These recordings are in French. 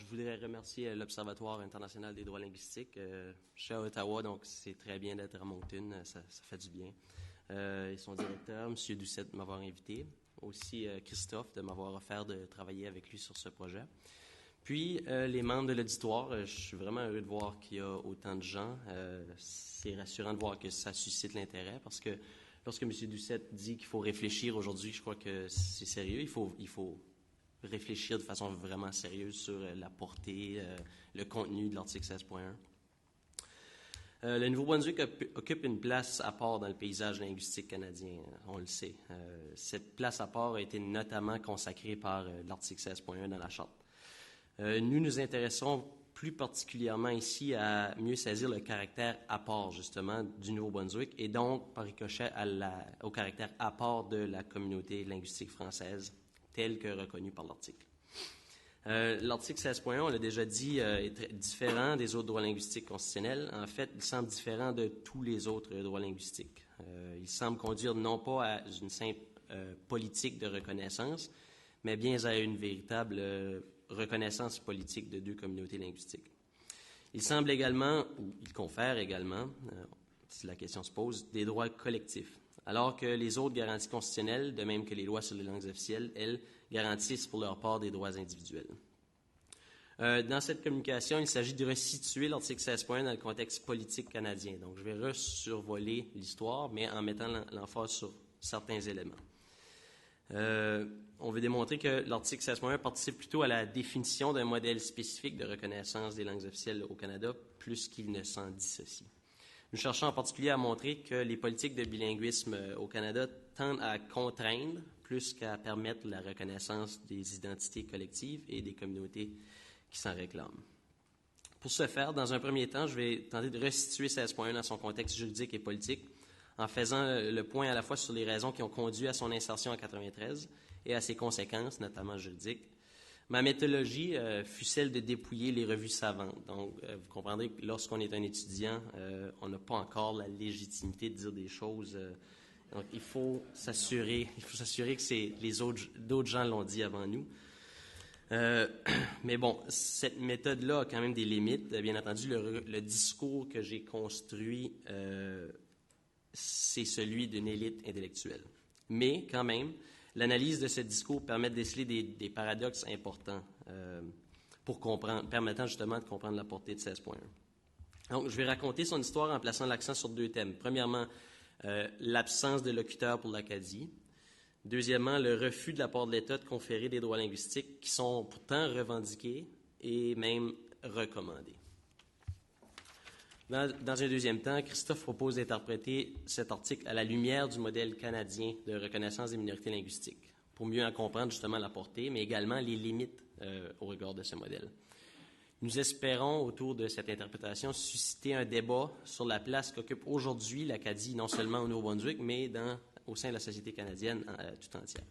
voudrais remercier l'Observatoire international des droits linguistiques. Je suis à Ottawa, donc c'est très bien d'être à Moncton. Ça fait du bien. Et son directeur, M. Doucette, de m'avoir invité. Aussi Christophe, de m'avoir offert de travailler avec lui sur ce projet. Puis, les membres de l'auditoire, je suis vraiment heureux de voir qu'il y a autant de gens. C'est rassurant de voir que ça suscite l'intérêt parce que lorsque M. Doucette dit qu'il faut réfléchir aujourd'hui, je crois que c'est sérieux. Il faut réfléchir de façon vraiment sérieuse sur la portée, le contenu de l'article 16.1. Le Nouveau-Brunswick occupe une place à part dans le paysage linguistique canadien, on le sait. Cette place à part a été notamment consacrée par l'article 16.1 dans la Charte. Nous nous intéressons plus particulièrement ici à mieux saisir le caractère à part, justement, du Nouveau-Brunswick et donc, par ricochet, au caractère à part de la communauté linguistique française, tel que reconnu par l'article. L'article 16.1, on l'a déjà dit, est très différent des autres droits linguistiques constitutionnels. En fait, il semble différent de tous les autres droits linguistiques. Il semble conduire non pas à une simple politique de reconnaissance, mais bien à une véritable reconnaissance politique de deux communautés linguistiques. Il semble également, ou il confère également, si la question se pose, des droits collectifs, alors que les autres garanties constitutionnelles, de même que les lois sur les langues officielles, elles, garantissent pour leur part des droits individuels. Dans cette communication, il s'agit de resituer l'article 16.1 dans le contexte politique canadien. Donc, je vais resurvoler l'histoire, mais en mettant l'emphase sur certains éléments. On veut démontrer que l'article 16.1 participe plutôt à la définition d'un modèle spécifique de reconnaissance des langues officielles au Canada, plus qu'il ne s'en dissocie. Nous cherchons en particulier à montrer que les politiques de bilinguisme au Canada tendent à contraindre plus qu'à permettre la reconnaissance des identités collectives et des communautés qui s'en réclament. Pour ce faire, dans un premier temps, je vais tenter de resituer 16.1 dans son contexte juridique et politique en faisant le point à la fois sur les raisons qui ont conduit à son insertion en 1993 et à ses conséquences, notamment juridiques. Ma méthodologie fut celle de dépouiller les revues savantes. Donc, vous comprendrez que lorsqu'on est un étudiant, on n'a pas encore la légitimité de dire des choses. Donc, il faut s'assurer que d'autres gens l'ont dit avant nous. Mais bon, cette méthode-là a quand même des limites. Bien entendu, le discours que j'ai construit, c'est celui d'une élite intellectuelle. Mais quand même, l'analyse de ce discours permet de déceler des paradoxes importants permettant justement de comprendre la portée de 16.1. Donc, je vais raconter son histoire en plaçant l'accent sur deux thèmes. Premièrement, l'absence de locuteur pour l'Acadie. Deuxièmement, le refus de la part de l'État de conférer des droits linguistiques qui sont pourtant revendiqués et même recommandés. Dans un deuxième temps, Christophe propose d'interpréter cet article à la lumière du modèle canadien de reconnaissance des minorités linguistiques, pour mieux en comprendre justement la portée, mais également les limites au regard de ce modèle. Nous espérons, autour de cette interprétation, susciter un débat sur la place qu'occupe aujourd'hui l'Acadie, non seulement au Nouveau-Brunswick, mais au sein de la société canadienne tout entière.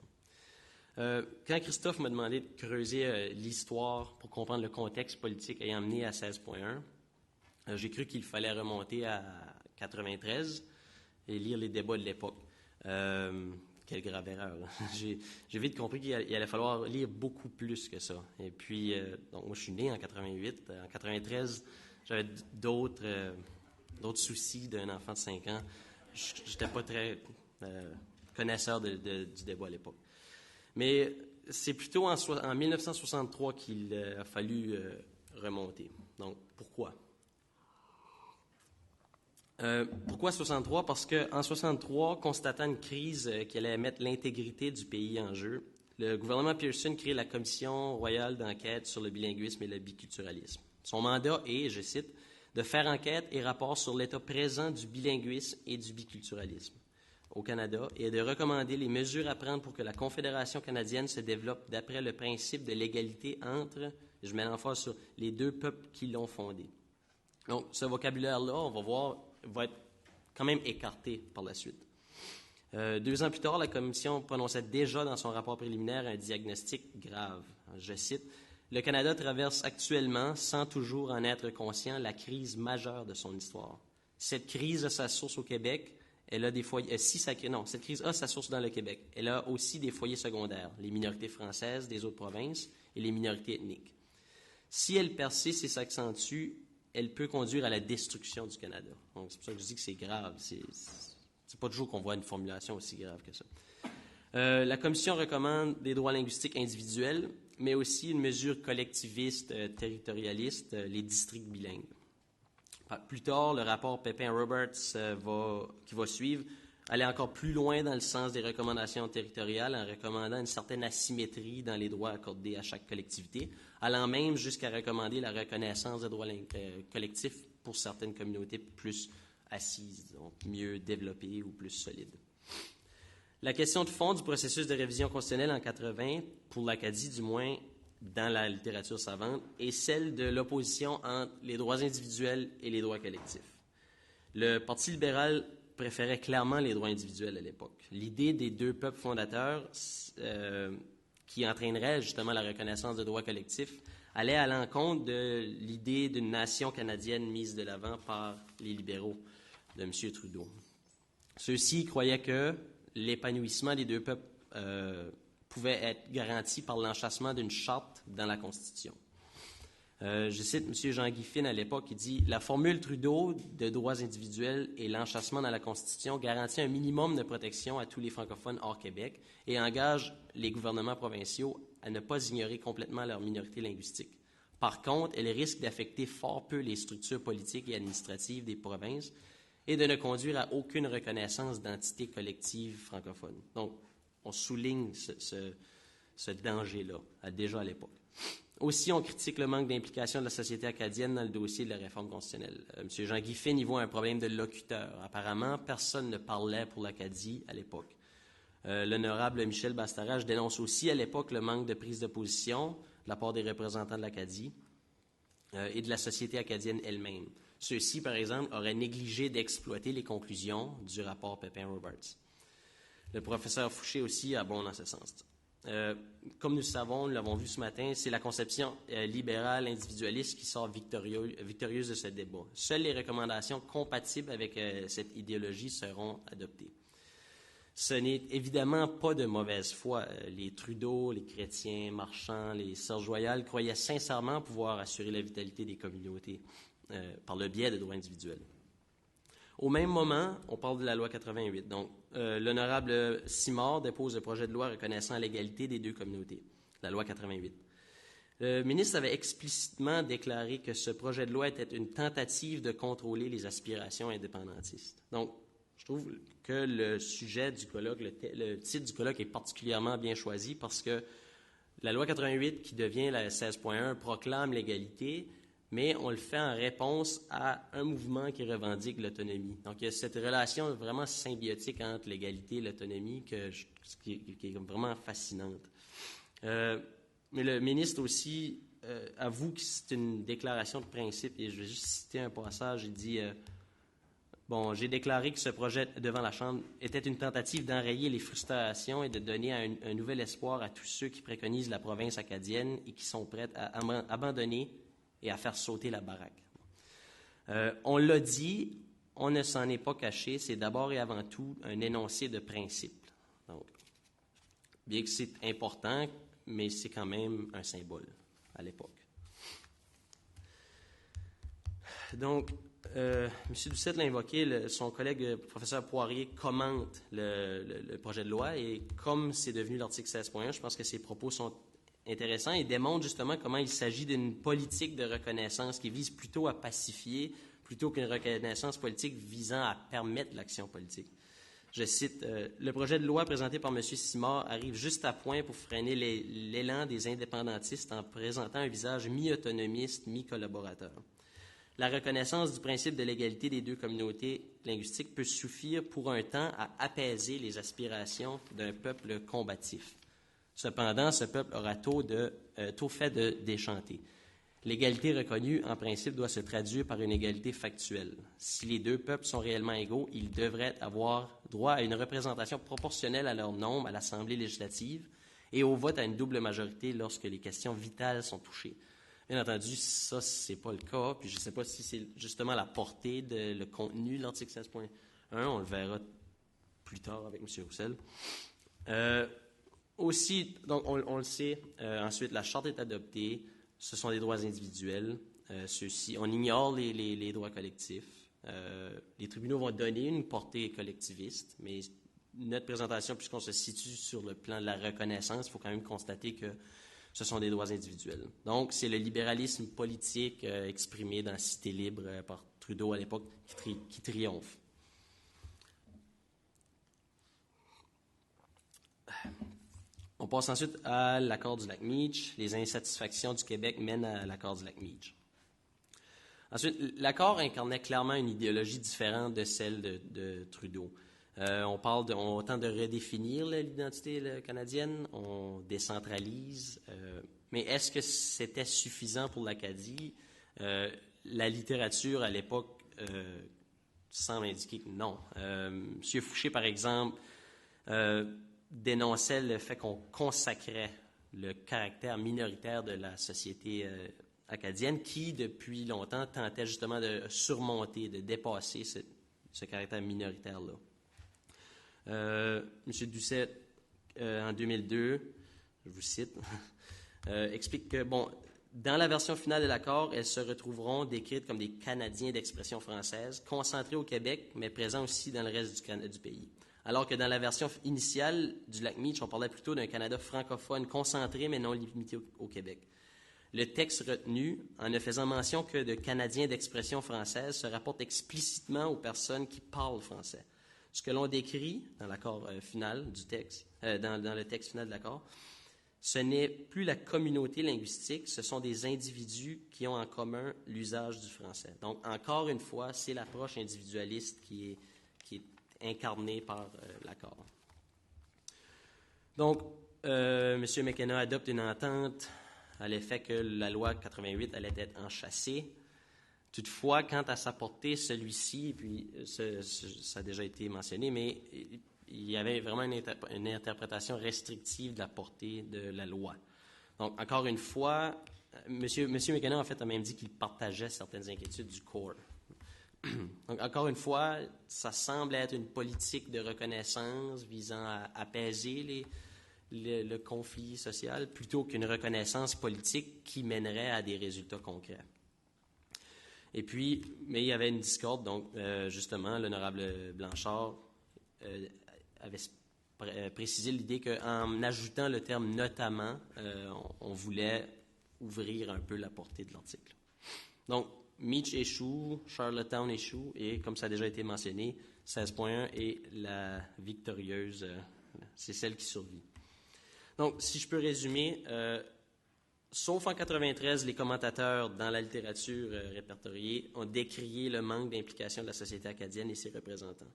Quand Christophe m'a demandé de creuser l'histoire pour comprendre le contexte politique ayant mené à 16.1, j'ai cru qu'il fallait remonter à 1993 et lire les débats de l'époque. Quelle grave erreur. J'ai vite compris qu'il allait falloir lire beaucoup plus que ça. Et puis, donc moi, je suis né en 88. En 93, j'avais d'autres soucis d'un enfant de 5 ans. Je n'étais pas très connaisseur du débat à l'époque. Mais c'est plutôt en 1963 qu'il a fallu remonter. Donc, pourquoi? Pourquoi 63? Parce qu'en 63, constatant une crise qui allait mettre l'intégrité du pays en jeu, le gouvernement Pearson crée la Commission royale d'enquête sur le bilinguisme et le biculturalisme. Son mandat est, je cite, de faire enquête et rapport sur l'état présent du bilinguisme et du biculturalisme au Canada et de recommander les mesures à prendre pour que la Confédération canadienne se développe d'après le principe de l'égalité entre, je mets l'emphase sur les deux peuples qui l'ont fondé. Donc, ce vocabulaire-là, on va voir, va être quand même écarté par la suite. 2 ans plus tard, la Commission prononçait déjà dans son rapport préliminaire un diagnostic grave. Je cite, « Le Canada traverse actuellement, sans toujours en être conscient, la crise majeure de son histoire. Cette crise a sa source au Québec. Elle a des foyers. Cette crise a sa source dans le Québec. Elle a aussi des foyers secondaires, les minorités françaises des autres provinces et les minorités ethniques. Si elle persiste et s'accentue, elle peut conduire à la destruction du Canada. Donc, c'est pour ça que je dis que c'est grave. C'est pas toujours qu'on voit une formulation aussi grave que ça. La Commission recommande des droits linguistiques individuels, mais aussi une mesure collectiviste, territorialiste, les districts bilingues. Plus tard, le rapport Pépin-Roberts qui va suivre allait encore plus loin dans le sens des recommandations territoriales en recommandant une certaine asymétrie dans les droits accordés à chaque collectivité, allant même jusqu'à recommander la reconnaissance des droits collectifs pour certaines communautés plus assises, donc mieux développées ou plus solides. La question de fond du processus de révision constitutionnelle en 80, pour l'Acadie du moins dans la littérature savante, est celle de l'opposition entre les droits individuels et les droits collectifs. Le Parti libéral préférait clairement les droits individuels à l'époque. L'idée des deux peuples fondateurs qui entraînerait justement la reconnaissance de droits collectifs allait à l'encontre de l'idée d'une nation canadienne mise de l'avant par les libéraux de M. Trudeau. Ceux-ci croyaient que l'épanouissement des deux peuples pouvait être garanti par l'enchâssement d'une charte dans la Constitution. Je cite M. Jean-Guy Finn à l'époque, qui dit « La formule Trudeau de droits individuels et l'enchâssement dans la Constitution garantit un minimum de protection à tous les francophones hors Québec et engage les gouvernements provinciaux à ne pas ignorer complètement leur minorité linguistique. Par contre, elle risque d'affecter fort peu les structures politiques et administratives des provinces et de ne conduire à aucune reconnaissance d'entité collective francophone. » Donc, on souligne ce danger-là, déjà à l'époque. Aussi, on critique le manque d'implication de la société acadienne dans le dossier de la réforme constitutionnelle. M. Jean-Guy Finn y voit un problème de locuteur. Apparemment, personne ne parlait pour l'Acadie à l'époque. L'honorable Michel Bastarache dénonce aussi à l'époque le manque de prise de position de la part des représentants de l'Acadie et de la société acadienne elle-même. Ceux-ci, par exemple, auraient négligé d'exploiter les conclusions du rapport Pépin-Roberts. Le professeur Fouché aussi abonde dans ce sens. Comme nous le savons, nous l'avons vu ce matin, c'est la conception libérale individualiste qui sort victorieuse de ce débat. Seules les recommandations compatibles avec cette idéologie seront adoptées. Ce n'est évidemment pas de mauvaise foi. Les Trudeau, les chrétiens, Marchand, les Serge Royal croyaient sincèrement pouvoir assurer la vitalité des communautés par le biais de droits individuels. Au même moment, on parle de la loi 88. Donc, l'honorable Simard dépose le projet de loi reconnaissant l'égalité des deux communautés, la loi 88. Le ministre avait explicitement déclaré que ce projet de loi était une tentative de contrôler les aspirations indépendantistes. Donc, je trouve que le sujet du colloque, le titre du colloque est particulièrement bien choisi parce que la loi 88, qui devient la 16.1, proclame l'égalité, mais on le fait en réponse à un mouvement qui revendique l'autonomie. Donc, il y a cette relation vraiment symbiotique entre l'égalité et l'autonomie qui est vraiment fascinante. Mais le ministre aussi avoue que c'est une déclaration de principe, et je vais juste citer un passage, il dit « j'ai déclaré que ce projet devant la Chambre était une tentative d'enrayer les frustrations et de donner un nouvel espoir à tous ceux qui préconisent la province acadienne et qui sont prêts à abandonner et à faire sauter la baraque. » On l'a dit, on ne s'en est pas caché, c'est d'abord et avant tout un énoncé de principe. Donc, bien que c'est important, mais c'est quand même un symbole à l'époque. Donc, M. Doucette l'a invoqué, son collègue professeur Poirier commente le projet de loi et comme c'est devenu l'article 16.1, je pense que ses propos sont intéressant et démontre justement comment il s'agit d'une politique de reconnaissance qui vise plutôt à pacifier plutôt qu'une reconnaissance politique visant à permettre l'action politique. Je cite, « Le projet de loi présenté par M. Simard arrive juste à point pour freiner l'élan des indépendantistes en présentant un visage mi-autonomiste, mi-collaborateur. La reconnaissance du principe de l'égalité des deux communautés linguistiques peut suffire pour un temps à apaiser les aspirations d'un peuple combatif. Cependant, ce peuple aura tôt fait de déchanter. L'égalité reconnue, en principe, doit se traduire par une égalité factuelle. Si les deux peuples sont réellement égaux, ils devraient avoir droit à une représentation proportionnelle à leur nombre à l'Assemblée législative et au vote à une double majorité lorsque les questions vitales sont touchées. » Bien entendu, ça, c'est pas le cas, puis je ne sais pas si c'est justement la portée, le contenu de l'article 16.1. On le verra plus tard avec M. Roussel. Aussi, donc on le sait, ensuite, la Charte est adoptée. ce sont des droits individuels. Ceux-ci, on ignore les droits collectifs. Les tribunaux vont donner une portée collectiviste, mais notre présentation, puisqu'on se situe sur le plan de la reconnaissance, il faut quand même constater que ce sont des droits individuels. Donc, c'est le libéralisme politique exprimé dans Cité libre par Trudeau à l'époque qui triomphe. On passe ensuite à l'accord du lac Meach. Les insatisfactions du Québec mènent à l'accord du lac Meach. Ensuite, l'accord incarnait clairement une idéologie différente de celle de Trudeau. On tente de redéfinir l'identité canadienne, on décentralise, mais est-ce que c'était suffisant pour l'Acadie? La littérature à l'époque semble indiquer que non. M. Fouché, par exemple, dénonçait le fait qu'on consacrait le caractère minoritaire de la société acadienne qui, depuis longtemps, tentait justement de surmonter, de dépasser ce caractère minoritaire-là. M. Doucette, en 2002, je vous cite, explique que, dans la version finale de l'accord, elles se retrouveront décrites comme des Canadiens d'expression française, concentrés au Québec, mais présents aussi dans le reste du pays. Alors que dans la version initiale du lac Meach, on parlait plutôt d'un Canada francophone concentré, mais non limité au Québec. Le texte retenu, en ne faisant mention que de Canadiens d'expression française, se rapporte explicitement aux personnes qui parlent français. Ce que l'on décrit dans l'accord final du texte, dans le texte final de l'accord, ce n'est plus la communauté linguistique, ce sont des individus qui ont en commun l'usage du français. Donc, encore une fois, c'est l'approche individualiste qui est incarnée par l'accord. Donc, M. McKenna adopte une entente à l'effet que la loi 88 allait être enchâssée. Toutefois, quant à sa portée, celui-ci, puis ça a déjà été mentionné, mais il y avait vraiment une interprétation restrictive de la portée de la loi. Donc, encore une fois, M. McKenna, en fait, a même dit qu'il partageait certaines inquiétudes du corps. Donc, encore une fois, ça semble être une politique de reconnaissance visant à apaiser le conflit social plutôt qu'une reconnaissance politique qui mènerait à des résultats concrets. Et puis, mais il y avait une discorde, donc justement, l'honorable Blanchard avait précisé l'idée qu'en ajoutant le terme « notamment », on voulait ouvrir un peu la portée de l'article. Donc, Meach échoue, Charlottetown échoue, et comme ça a déjà été mentionné, 16.1 est la victorieuse, c'est celle qui survit. Donc, si je peux résumer, sauf en 93, les commentateurs dans la littérature répertoriée ont décrié le manque d'implication de la société acadienne et ses représentants.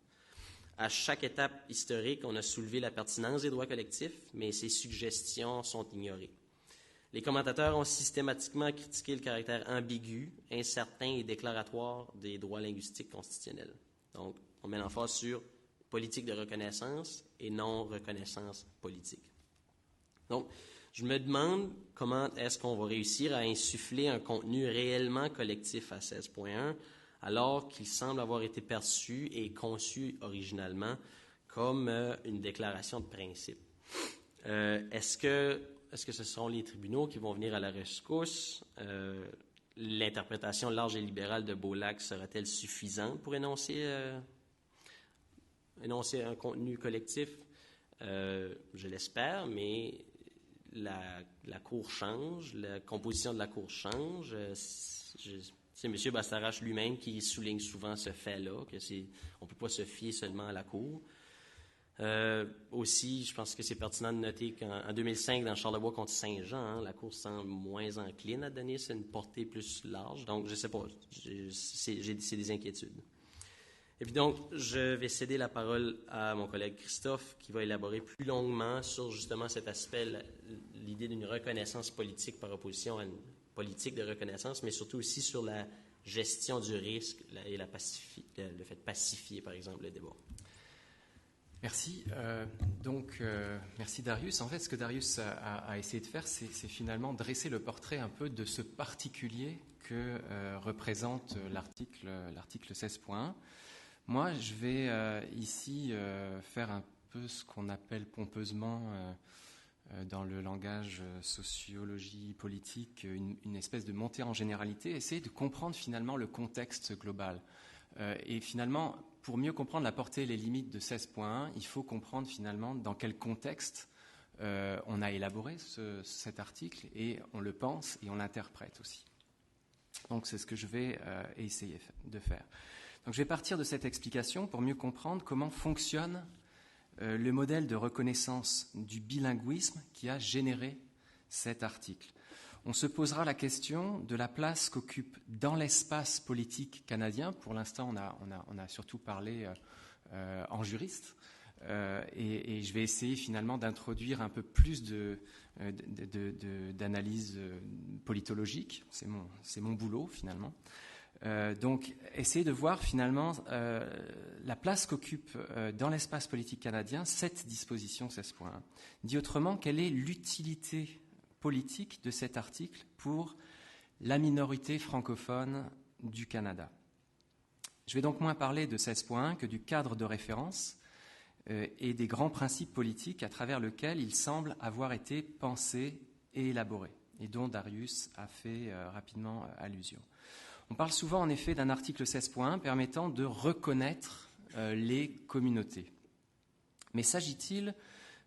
À chaque étape historique, on a soulevé la pertinence des droits collectifs, mais ces suggestions sont ignorées. Les commentateurs ont systématiquement critiqué le caractère ambigu, incertain et déclaratoire des droits linguistiques constitutionnels. Donc, on met l'emphase sur politique de reconnaissance et non reconnaissance politique. Donc, je me demande comment est-ce qu'on va réussir à insuffler un contenu réellement collectif à 16.1, alors qu'il semble avoir été perçu et conçu originalement comme une déclaration de principe. Est-ce que ce seront les tribunaux qui vont venir à la rescousse? L'interprétation large et libérale de Beaulac sera-t-elle suffisante pour énoncer un contenu collectif? Je l'espère, mais la Cour change, la composition de la Cour change. C'est M. Bastarache lui-même qui souligne souvent ce fait-là, qu'on ne peut pas se fier seulement à la Cour. Aussi, je pense que c'est pertinent de noter qu'en 2005, dans Charlevoix contre Saint-Jean, la Cour semble moins encline à donner une portée plus large. Donc, je ne sais pas, c'est des inquiétudes. Et puis donc, je vais céder la parole à mon collègue Christophe, qui va élaborer plus longuement sur justement cet aspect, l'idée d'une reconnaissance politique par opposition à une politique de reconnaissance, mais surtout aussi sur la gestion du risque et le fait de pacifier, par exemple, le débat. Merci. Merci Darius. En fait, ce que Darius a essayé de faire, c'est finalement dresser le portrait un peu de ce particulier que représente l'article 16.1. Moi, je vais ici faire un peu ce qu'on appelle pompeusement dans le langage sociologie politique, une espèce de montée en généralité, essayer de comprendre finalement le contexte global. Et finalement, pour mieux comprendre la portée et les limites de 16.1, il faut comprendre finalement dans quel contexte on a élaboré cet article, et on le pense et on l'interprète aussi. Donc c'est ce que je vais essayer de faire. Donc je vais partir de cette explication pour mieux comprendre comment fonctionne le modèle de reconnaissance du bilinguisme qui a généré cet article. On se posera la question de la place qu'occupe dans l'espace politique canadien. Pour l'instant, on a surtout parlé en juriste, et je vais essayer finalement d'introduire un peu plus d'analyse politologique. C'est mon boulot finalement. Donc, essayer de voir finalement la place qu'occupe dans l'espace politique canadien cette disposition 16.1. Dit autrement, quelle est l'utilité politique de cet article pour la minorité francophone du Canada? Je vais donc moins parler de 16.1 que du cadre de référence et des grands principes politiques à travers lesquels il semble avoir été pensé et élaboré, et dont Darius a fait rapidement allusion. On parle souvent en effet d'un article 16.1 permettant de reconnaître les communautés. Mais s'agit-il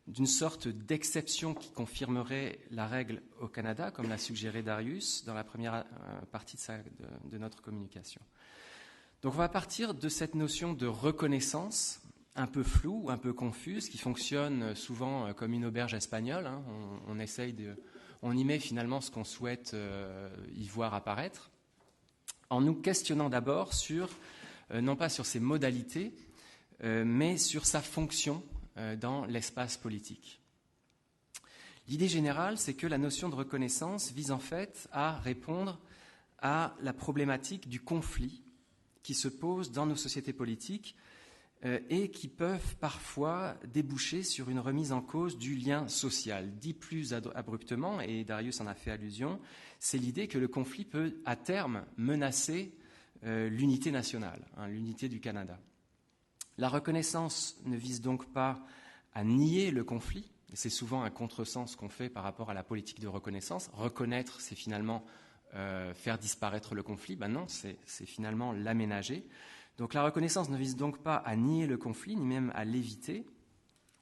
d'une sorte d'exception qui confirmerait la règle au Canada, comme l'a suggéré Darius dans la première partie de notre communication? Donc on va partir de cette notion de reconnaissance un peu floue, un peu confuse, qui fonctionne souvent comme une auberge espagnole. Hein. On y met finalement ce qu'on souhaite y voir apparaître, en nous questionnant d'abord non pas sur ses modalités, mais sur sa fonction dans l'espace politique. L'idée générale, c'est que la notion de reconnaissance vise en fait à répondre à la problématique du conflit qui se pose dans nos sociétés politiques et qui peuvent parfois déboucher sur une remise en cause du lien social. Dit plus abruptement, et Darius en a fait allusion, c'est l'idée que le conflit peut à terme menacer l'unité nationale, l'unité du Canada. La reconnaissance ne vise donc pas à nier le conflit, et c'est souvent un contresens qu'on fait par rapport à la politique de reconnaissance. Reconnaître, c'est finalement faire disparaître le conflit. Ben non, c'est finalement l'aménager. Donc la reconnaissance ne vise donc pas à nier le conflit, ni même à l'éviter.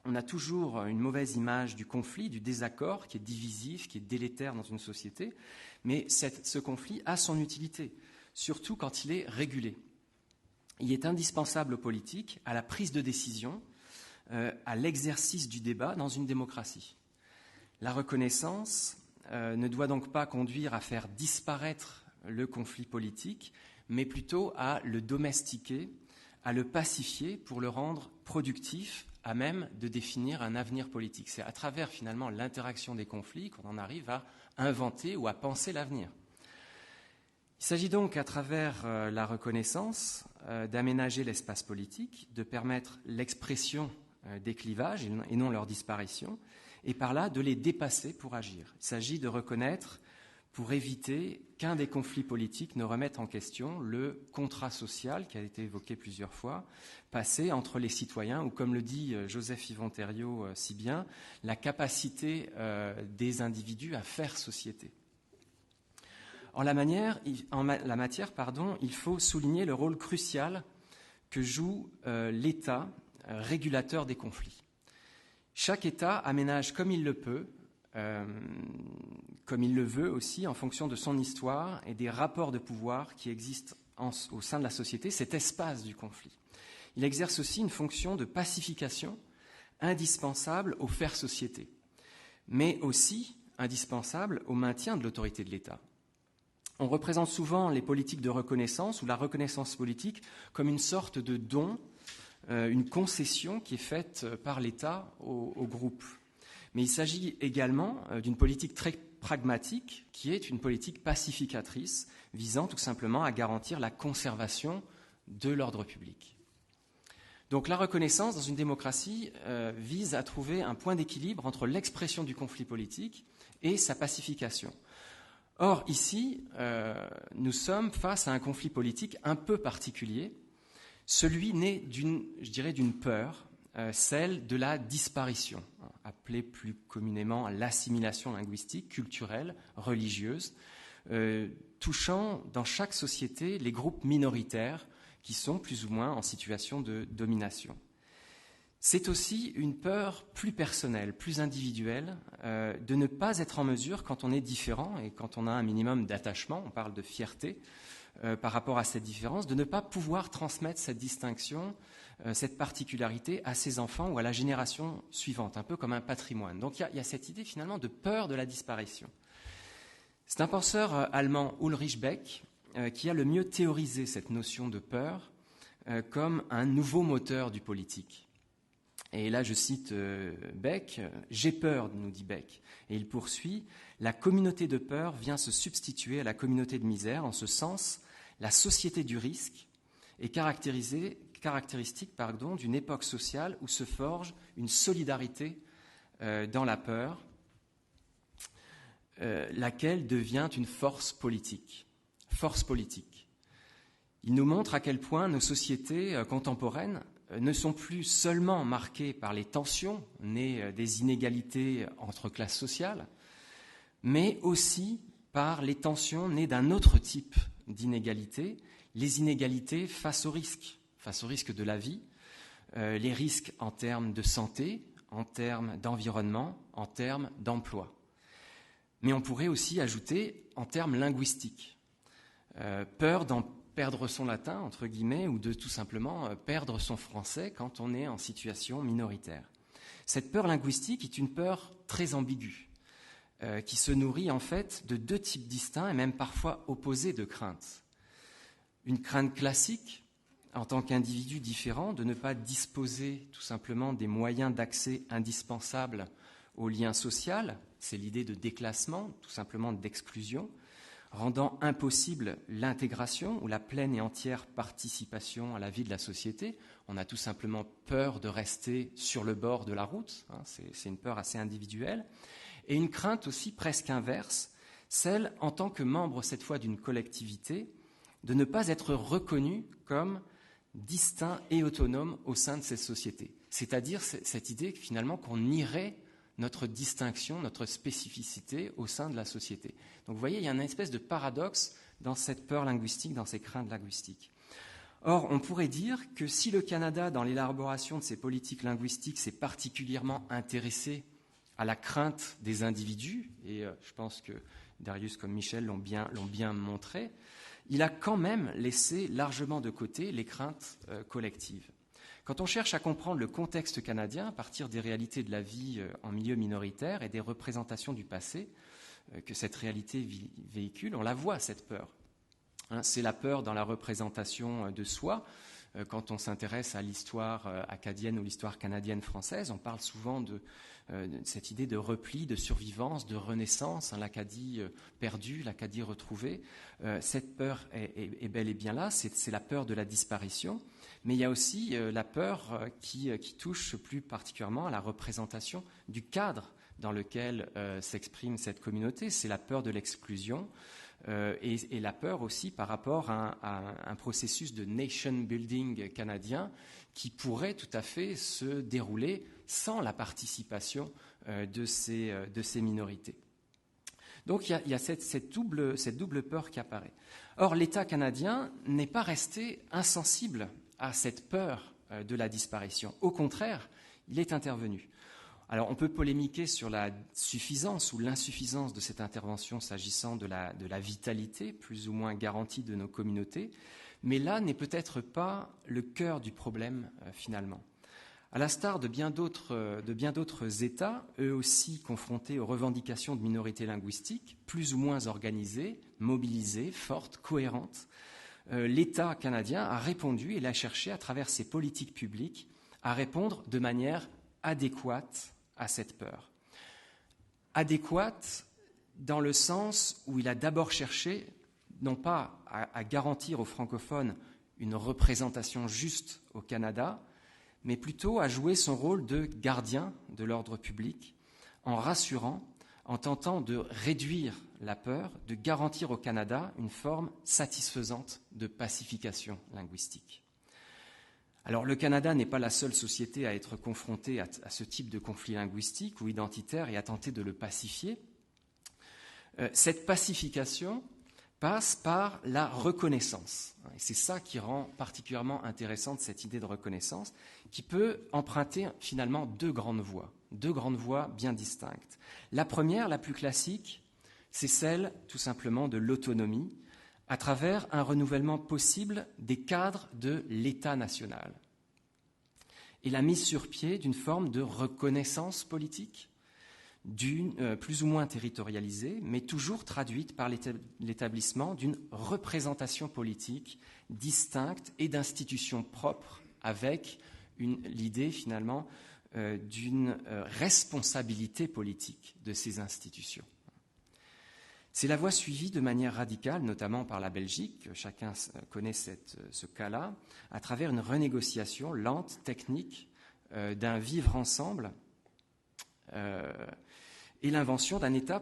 On a toujours une mauvaise image du conflit, du désaccord, qui est divisif, qui est délétère dans une société, mais ce conflit a son utilité, surtout quand il est régulé. Il est indispensable aux politiques, à la prise de décision, à l'exercice du débat dans une démocratie. La reconnaissance ne doit donc pas conduire à faire disparaître le conflit politique, mais plutôt à le domestiquer, à le pacifier pour le rendre productif, à même de définir un avenir politique. C'est à travers finalement l'interaction des conflits qu'on en arrive à inventer ou à penser l'avenir. Il s'agit donc, à travers la reconnaissance, d'aménager l'espace politique, de permettre l'expression des clivages et non leur disparition, et par là de les dépasser pour agir. Il s'agit de reconnaître pour éviter qu'un des conflits politiques ne remette en question le contrat social qui a été évoqué plusieurs fois, passé entre les citoyens, ou comme le dit Joseph Yvon Thériault si bien, la capacité des individus à faire société. En la matière, il faut souligner le rôle crucial que joue l'État régulateur des conflits. Chaque État aménage comme il le peut, comme il le veut aussi, en fonction de son histoire et des rapports de pouvoir qui existent au sein de la société, cet espace du conflit. Il exerce aussi une fonction de pacification indispensable au faire société, mais aussi indispensable au maintien de l'autorité de l'État. On représente souvent les politiques de reconnaissance ou la reconnaissance politique comme une sorte de don, une concession qui est faite par l'État au groupe. Mais il s'agit également d'une politique très pragmatique qui est une politique pacificatrice visant tout simplement à garantir la conservation de l'ordre public. Donc la reconnaissance dans une démocratie vise à trouver un point d'équilibre entre l'expression du conflit politique et sa pacification. Or, ici, nous sommes face à un conflit politique un peu particulier, celui né d'une peur celle de la disparition, appelée plus communément l'assimilation linguistique, culturelle, religieuse, touchant dans chaque société les groupes minoritaires qui sont plus ou moins en situation de domination. C'est aussi une peur plus personnelle, plus individuelle, de ne pas être en mesure, quand on est différent et quand on a un minimum d'attachement, on parle de fierté par rapport à cette différence, de ne pas pouvoir transmettre cette distinction, cette particularité à ses enfants ou à la génération suivante, un peu comme un patrimoine. Donc il y a cette idée finalement de peur de la disparition. C'est un penseur allemand, Ulrich Beck, qui a le mieux théorisé cette notion de peur comme un nouveau moteur du politique. Et là, je cite Beck, « J'ai peur », nous dit Beck. Et il poursuit, « La communauté de peur vient se substituer à la communauté de misère. En ce sens, la société du risque est caractéristique d'une époque sociale où se forge une solidarité dans la peur, laquelle devient une force politique. Force politique. Il nous montre à quel point nos sociétés contemporaines ne sont plus seulement marquées par les tensions nées des inégalités entre classes sociales, mais aussi par les tensions nées d'un autre type d'inégalité, les inégalités face aux risques de la vie, les risques en termes de santé, en termes d'environnement, en termes d'emploi. Mais on pourrait aussi ajouter en termes linguistiques. Peur d'en perdre son latin, entre guillemets, ou de tout simplement perdre son français quand on est en situation minoritaire. Cette peur linguistique est une peur très ambiguë, qui se nourrit en fait de deux types distincts et même parfois opposés de craintes. Une crainte classique, en tant qu'individu différent, de ne pas disposer tout simplement des moyens d'accès indispensables au lien social, c'est l'idée de déclassement, tout simplement d'exclusion, rendant impossible l'intégration ou la pleine et entière participation à la vie de la société. On a tout simplement peur de rester sur le bord de la route, c'est une peur assez individuelle, et une crainte aussi presque inverse, celle, en tant que membre cette fois d'une collectivité, de ne pas être reconnu comme distinct et autonome au sein de cette société. C'est-à-dire cette idée finalement qu'on nierait notre distinction, notre spécificité au sein de la société. Donc vous voyez, il y a une espèce de paradoxe dans cette peur linguistique, dans ces craintes linguistiques. Or, on pourrait dire que si le Canada, dans l'élaboration de ses politiques linguistiques, s'est particulièrement intéressé à la crainte des individus, et je pense que Darius comme Michel l'ont bien montré, il a quand même laissé largement de côté les craintes collectives. Quand on cherche à comprendre le contexte canadien à partir des réalités de la vie en milieu minoritaire et des représentations du passé que cette réalité véhicule, on la voit, cette peur. C'est la peur dans la représentation de soi. Quand on s'intéresse à l'histoire acadienne ou l'histoire canadienne-française, on parle souvent de cette idée de repli, de survivance, de renaissance, l'Acadie perdue, l'Acadie retrouvée. Cette peur est bel et bien là, c'est la peur de la disparition. Mais il y a aussi la peur qui touche plus particulièrement à la représentation du cadre dans lequel s'exprime cette communauté. C'est la peur de l'exclusion et la peur aussi par rapport à un processus de nation building canadien qui pourrait tout à fait se dérouler sans la participation de ces minorités. Donc il y a cette double peur qui apparaît. Or, l'État canadien n'est pas resté insensible à cette peur de la disparition. Au contraire, il est intervenu. Alors, on peut polémiquer sur la suffisance ou l'insuffisance de cette intervention s'agissant de la vitalité plus ou moins garantie de nos communautés, mais là n'est peut-être pas le cœur du problème finalement. À l'instar de bien d'autres États, eux aussi confrontés aux revendications de minorités linguistiques, plus ou moins organisées, mobilisées, fortes, cohérentes, l'État canadien a répondu et l'a cherché à travers ses politiques publiques à répondre de manière adéquate à cette peur. Adéquate dans le sens où il a d'abord cherché, non pas à garantir aux francophones une représentation juste au Canada, mais plutôt à jouer son rôle de gardien de l'ordre public, en rassurant, en tentant de réduire la peur, de garantir au Canada une forme satisfaisante de pacification linguistique. Alors le Canada n'est pas la seule société à être confrontée à ce type de conflit linguistique ou identitaire et à tenter de le pacifier. Cette pacification passe par la reconnaissance. Et c'est ça qui rend particulièrement intéressante cette idée de reconnaissance, qui peut emprunter finalement deux grandes voies bien distinctes. La première, la plus classique, c'est celle tout simplement de l'autonomie, à travers un renouvellement possible des cadres de l'État national et la mise sur pied d'une forme de reconnaissance politique, plus ou moins territorialisée, mais toujours traduite par l'établissement d'une représentation politique distincte et d'institutions propres, avec l'idée finalement d'une responsabilité politique de ces institutions. C'est la voie suivie de manière radicale, notamment par la Belgique, chacun connaît ce cas-là, à travers une renégociation lente, technique, d'un vivre ensemble et l'invention d'un État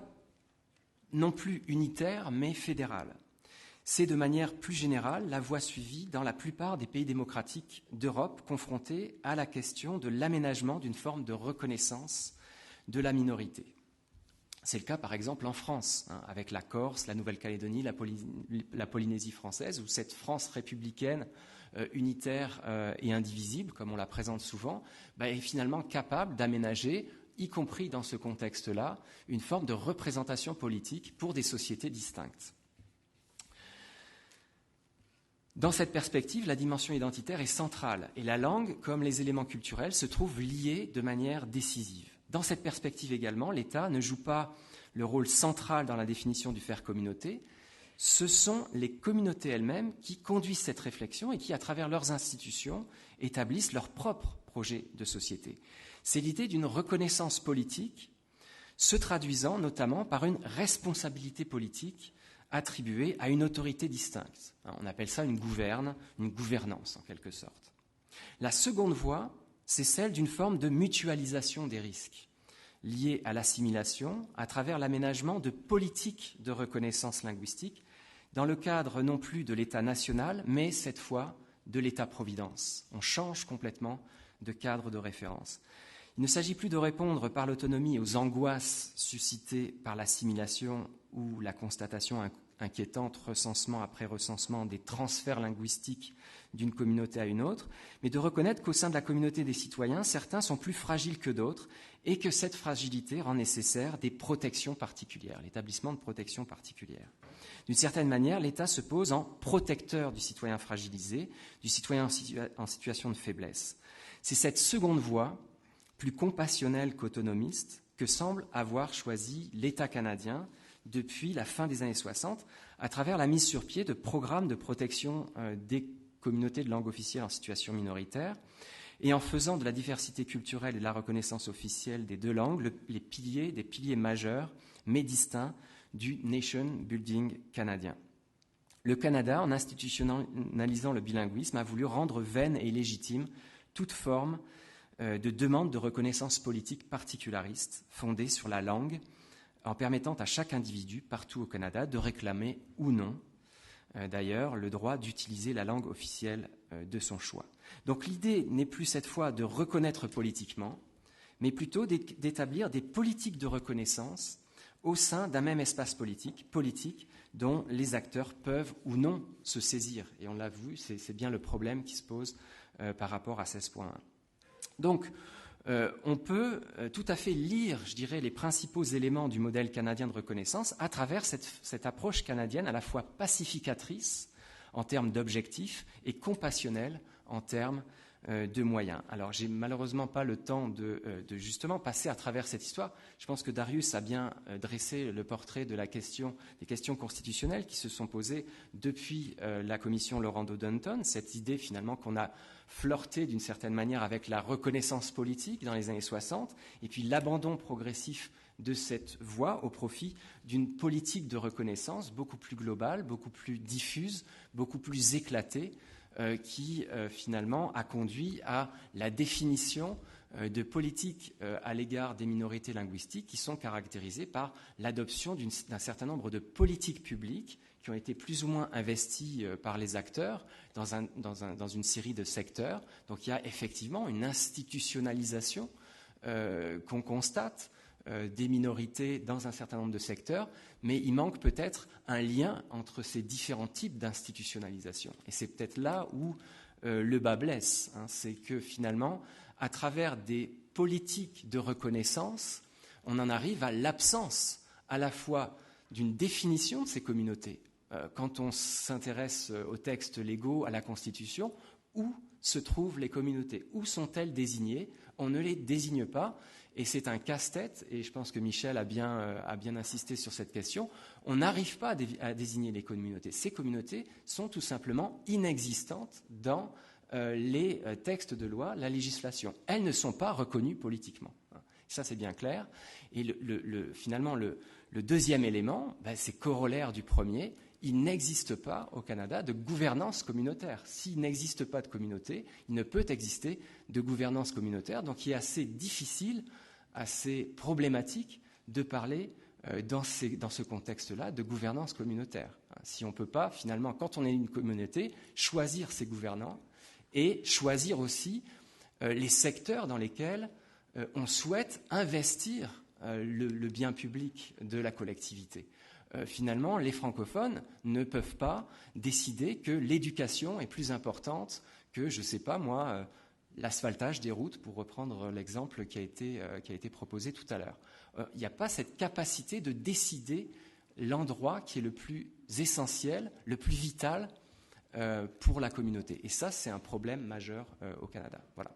non plus unitaire, mais fédéral. C'est de manière plus générale la voie suivie dans la plupart des pays démocratiques d'Europe confrontés à la question de l'aménagement d'une forme de reconnaissance de la minorité. C'est le cas, par exemple, en France, avec la Corse, la Nouvelle-Calédonie, la Polynésie française, où cette France républicaine, unitaire et indivisible, comme on la présente souvent, est finalement capable d'aménager, y compris dans ce contexte-là, une forme de représentation politique pour des sociétés distinctes. Dans cette perspective, la dimension identitaire est centrale, et la langue, comme les éléments culturels, se trouvent liés de manière décisive. Dans cette perspective également, l'État ne joue pas le rôle central dans la définition du faire communauté. Ce sont les communautés elles-mêmes qui conduisent cette réflexion et qui, à travers leurs institutions, établissent leur propre projet de société. C'est l'idée d'une reconnaissance politique se traduisant notamment par une responsabilité politique attribuée à une autorité distincte. On appelle ça une gouvernance en quelque sorte. La seconde voie, c'est celle d'une forme de mutualisation des risques liés à l'assimilation à travers l'aménagement de politiques de reconnaissance linguistique dans le cadre non plus de l'État national, mais cette fois de l'État-providence. On change complètement de cadre de référence. Il ne s'agit plus de répondre par l'autonomie aux angoisses suscitées par l'assimilation ou la constatation inquiétante, recensement après recensement, des transferts linguistiques d'une communauté à une autre, mais de reconnaître qu'au sein de la communauté des citoyens, certains sont plus fragiles que d'autres et que cette fragilité rend nécessaire des protections particulières, l'établissement de protections particulières. D'une certaine manière, l'État se pose en protecteur du citoyen fragilisé, du citoyen en situation de faiblesse. C'est cette seconde voie, plus compassionnelle qu'autonomiste, que semble avoir choisi l'État canadien depuis la fin des années 60, à travers la mise sur pied de programmes de protection des communautés de langue officielle en situation minoritaire, et en faisant de la diversité culturelle et de la reconnaissance officielle des deux langues des piliers majeurs, mais distincts, du nation building canadien. Le Canada, en institutionnalisant le bilinguisme, a voulu rendre vaine et légitime toute forme de demande de reconnaissance politique particulariste fondée sur la langue, en permettant à chaque individu, partout au Canada, de réclamer ou non, d'ailleurs, le droit d'utiliser la langue officielle de son choix. Donc l'idée n'est plus cette fois de reconnaître politiquement, mais plutôt d'établir des politiques de reconnaissance au sein d'un même espace politique dont les acteurs peuvent ou non se saisir. Et on l'a vu, c'est bien le problème qui se pose par rapport à 16.1. Donc, on peut tout à fait lire, je dirais, les principaux éléments du modèle canadien de reconnaissance à travers cette approche canadienne à la fois pacificatrice en termes d'objectifs et compassionnelle en termes de moyens. Alors, j'ai malheureusement pas le temps de justement passer à travers cette histoire. Je pense que Darius a bien dressé le portrait de des questions constitutionnelles qui se sont posées depuis la commission Laurando-Dunton, cette idée finalement qu'on a flirté d'une certaine manière avec la reconnaissance politique dans les années 60, et puis l'abandon progressif de cette voie au profit d'une politique de reconnaissance beaucoup plus globale, beaucoup plus diffuse, beaucoup plus éclatée, qui finalement a conduit à la définition de politiques à l'égard des minorités linguistiques qui sont caractérisées par l'adoption d'un certain nombre de politiques publiques qui ont été plus ou moins investies par les acteurs dans une série de secteurs. Donc il y a effectivement une institutionnalisation qu'on constate des minorités dans un certain nombre de secteurs, mais il manque peut-être un lien entre ces différents types d'institutionnalisation. Et c'est peut-être là où le bas blesse, hein. C'est que finalement, à travers des politiques de reconnaissance, on en arrive à l'absence à la fois d'une définition de ces communautés. Quand on s'intéresse aux textes légaux, à la Constitution, où se trouvent les communautés? Où sont-elles désignées? On ne les désigne pas, et c'est un casse-tête, et je pense que Michel a bien insisté sur cette question. On n'arrive pas à désigner les communautés. Ces communautés sont tout simplement inexistantes dans les textes de loi, la législation. Elles ne sont pas reconnues politiquement. Ça, c'est bien clair. Et finalement, le deuxième élément, c'est corollaire du premier. Il n'existe pas au Canada de gouvernance communautaire. S'il n'existe pas de communauté, il ne peut exister de gouvernance communautaire. Donc il est assez difficile, assez problématique de parler dans ce contexte-là de gouvernance communautaire. Si on ne peut pas, finalement, quand on est une communauté, choisir ses gouvernants et choisir aussi les secteurs dans lesquels on souhaite investir le bien public de la collectivité. Finalement, les francophones ne peuvent pas décider que l'éducation est plus importante que, je ne sais pas moi, l'asphaltage des routes, pour reprendre l'exemple qui a été proposé tout à l'heure. Il n'y a pas cette capacité de décider l'endroit qui est le plus essentiel, le plus vital pour la communauté. Et ça, c'est un problème majeur au Canada. Voilà.